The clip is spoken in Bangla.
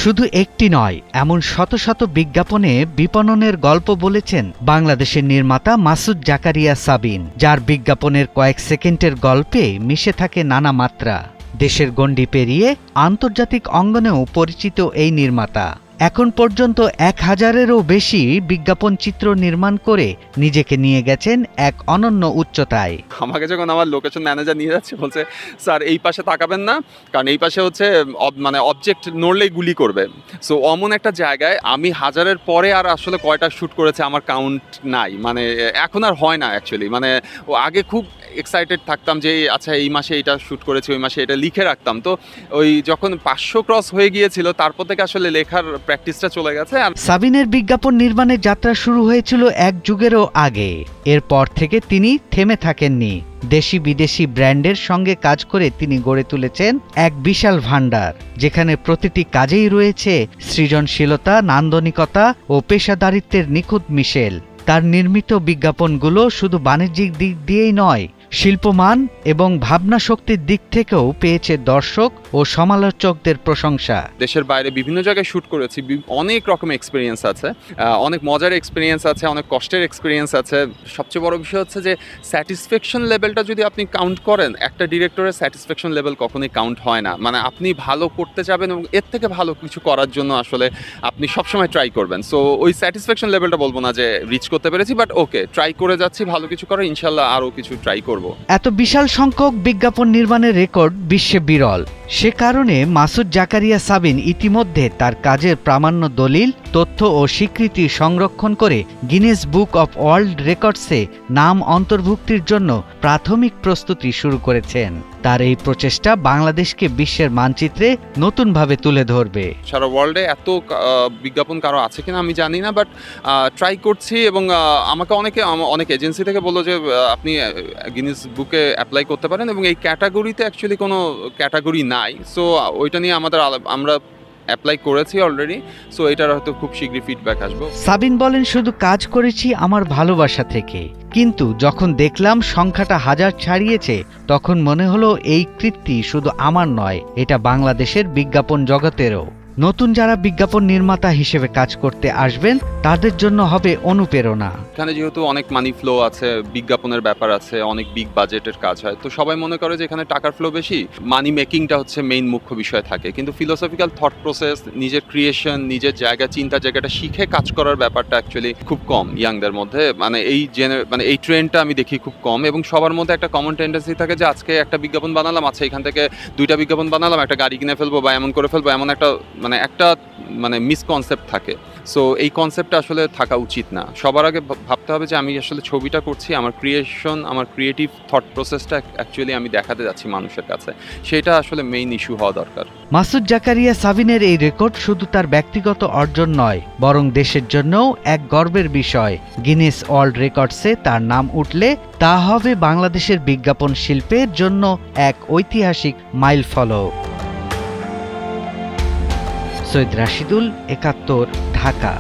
শুধু একটি নয়, এমন শত শত বিজ্ঞাপনে বিপণনের গল্প বলেছেন বাংলাদেশের নির্মাতা মাসুদ জাকারিয়া সাবিন, যার বিজ্ঞাপনের কয়েক সেকেন্ডের গল্পে মিশে থাকে নানা মাত্রা। দেশের গণ্ডি পেরিয়ে আন্তর্জাতিক অঙ্গনেও পরিচিত এই নির্মাতা এখন পর্যন্ত 1000-এরও বেশি বিজ্ঞাপন চিত্র নির্মাণ করে নিজেকে নিয়ে গেছেন এক অনন্য উচ্চতায়। আমাকে যখন আমার লোকেশন ম্যানেজার নিয়ে যাচ্ছে, বলছে স্যার এই পাশে তাকাবেন না, কারণ এই পাশে হচ্ছে মানে অবজেক্ট নড়লেই গুলি করবে। সো অমন একটা জায়গায় আমি 1000-এর পরে আর আসলে কয়টা শ্যুট করেছে আমার কাউন্ট নাই, মানে এখন আর হয় না অ্যাকচুয়ালি। মানে ও আগে খুব এক্সাইটেড থাকতাম যে আচ্ছা এই মাসে এটা শ্যুট করেছি, ওই মাসে এটা লিখে রাখতাম। তো ওই যখন 500 ক্রস হয়ে গিয়েছিল তারপর থেকে আসলে লেখার প্র্যাকটিসটা চলে গেছে। আর সাবিনের বিজ্ঞাপন নির্মাণের যাত্রা শুরু হয়েছিল এক যুগেরও আগে। এরপর থেকে তিনি থেমে থাকেননি। দেশি বিদেশি ব্র্যান্ডের সঙ্গে কাজ করে তিনি গড়ে তুলেছেন এক বিশাল ভান্ডার, যেখানে প্রতিটি কাজেই রয়েছে সৃজনশীলতা, নান্দনিকতা ও পেশাদারিত্বের নিখুঁত মিশেল। তার নির্মিত বিজ্ঞাপনগুলো শুধু বাণিজ্যিক দিক দিয়েই নয়, শিল্পমান এবং ভাবনা শক্তির দিক থেকেও পেয়েছে দর্শক ও সমালোচকদের প্রশংসা। দেশের বাইরে বিভিন্ন জায়গায় শ্যুট করেছি, অনেক রকমের এক্সপিরিয়েন্স আছে, অনেক মজার এক্সপিরিয়েন্স আছে, অনেক কষ্টের এক্সপিরিয়েন্স আছে। সবচেয়ে বড় বিষয় হচ্ছে যে স্যাটিসফ্যাকশন লেভেলটা যদি আপনি কাউন্ট করেন, একটা ডিরেক্টরের স্যাটিসফ্যাকশন লেভেল কখনোই কাউন্ট হয় না। মানে আপনি ভালো করতে যাবেন এবং এর থেকে ভালো কিছু করার জন্য আসলে আপনি সবসময় ট্রাই করবেন। সো ওই স্যাটিসফ্যাকশন লেভেলটা বলবো না যে রিচ করতে পেরেছি, বাট ওকে, ট্রাই করে যাচ্ছি ভালো কিছু করার, ইনশাল্লাহ আরও কিছু ট্রাই করব। এত বিশাল সংখ্যক বিজ্ঞাপন নির্মাণের রেকর্ড বিশ্বে বিরল। সে কারণে মাসুদ জাকারিয়া সাবিন ইতিমধ্যে তার কাজের প্রামাণ্য দলিল, তথ্য ও স্বীকৃতি সংরক্ষণ করে গিনেস বুক অব ওয়ার্ল্ড রেকর্ডসে নাম অন্তর্ভুক্তির জন্য প্রাথমিক প্রস্তুতি শুরু করেছেন। তার এই প্রচেষ্টা বাংলাদেশকে বিশ্বের মানচিত্রে নতুনভাবে তুলে ধরবে। সারা ওয়ার্ল্ডে এত বিজ্ঞাপন কারো আছে কিনা আমি জানি না, বাট ট্রাই করছি। এবং আমাকে অনেক এজেন্সি থেকে বললো যে আপনি গিনেস বুকে অ্যাপ্লাই করতে পারেন, এবং এই ক্যাটাগরিতে অ্যাকচুয়ালি কোনো ক্যাটাগরি নাই। সো ওইটা নিয়ে আমরা অ্যাপ্লাই করেছি অলরেডি। সো এটার হয়তো খুব শীঘ্রই ফিডব্যাক আসবে। সাবিন বলেন, শুধু কাজ করেছি আমার ভালোবাসা থেকে, কিন্তু যখন দেখলাম সংখ্যাটা 1000 ছাড়িয়েছে তখন মনে হলো এই কৃতি শুধু আমার নয়, এটা বাংলাদেশের বিজ্ঞাপন জগতেরও। নতুন যারা বিজ্ঞাপন নির্মাতা হিসেবে কাজ করতে আসবেন তাদের জন্য হবে অনুপ্রেরণা। এখানে যেহেতু অনেক মানি ফ্লো আছে, বিজ্ঞাপনের ব্যাপার আছে, অনেক বিগ বাজেটের কাজ হয়, তো সবাই মনে করে যে এখানে টাকার ফ্লো বেশি, মানি মেকিংটা হচ্ছে মেইন মুখ্য বিষয় থাকে। কিন্তু ফিলোসফিক্যাল থট প্রসেস, নিজের ক্রিয়েশন, নিজের জায়গা, চিন্তা জায়গাটা শিখে কাজ করার ব্যাপারটা অ্যাকচুয়ালি খুব কম ইয়াংদের মধ্যে। মানে এই ট্রেন্ডটা আমি দেখি খুব কম। এবং সবার মধ্যে একটা কমন টেন্ডেন্সি থাকে যে আজকে একটা বিজ্ঞাপন বানালাম, আচ্ছা এখান থেকে 2টা বিজ্ঞাপন বানালাম, একটা গাড়ি কিনে ফেলবো বা এমন করে ফেলবো, এমন একটা মিসকনসেপ্ট থাকে। সো এই কনসেপ্টটা আসলে থাকা উচিত না। সবার আগে ভাবতে হবে যে আমি আসলে ছবিটা করছি, আমার ক্রিয়েশন, আমার ক্রিয়েটিভ থট প্রসেসটা অ্যাকচুয়ালি আমি দেখাতে যাচ্ছি মানুষের কাছে, সেটা আসলে মেইন ইস্যু হওয়া দরকার। মাসুদ জাকারিয়া সাবিনের এই রেকর্ড শুধু তার ব্যক্তিগত অর্জন নয়, বরং দেশের জন্যও এক গর্বের বিষয়। গিনেস ওয়ার্ল্ড রেকর্ডসে তার নাম উঠলে তা হবে বাংলাদেশের বিজ্ঞাপন শিল্পের জন্য এক ঐতিহাসিক মাইলফলক। সৈয়দ রাশিদুল, 71, ঢাকা।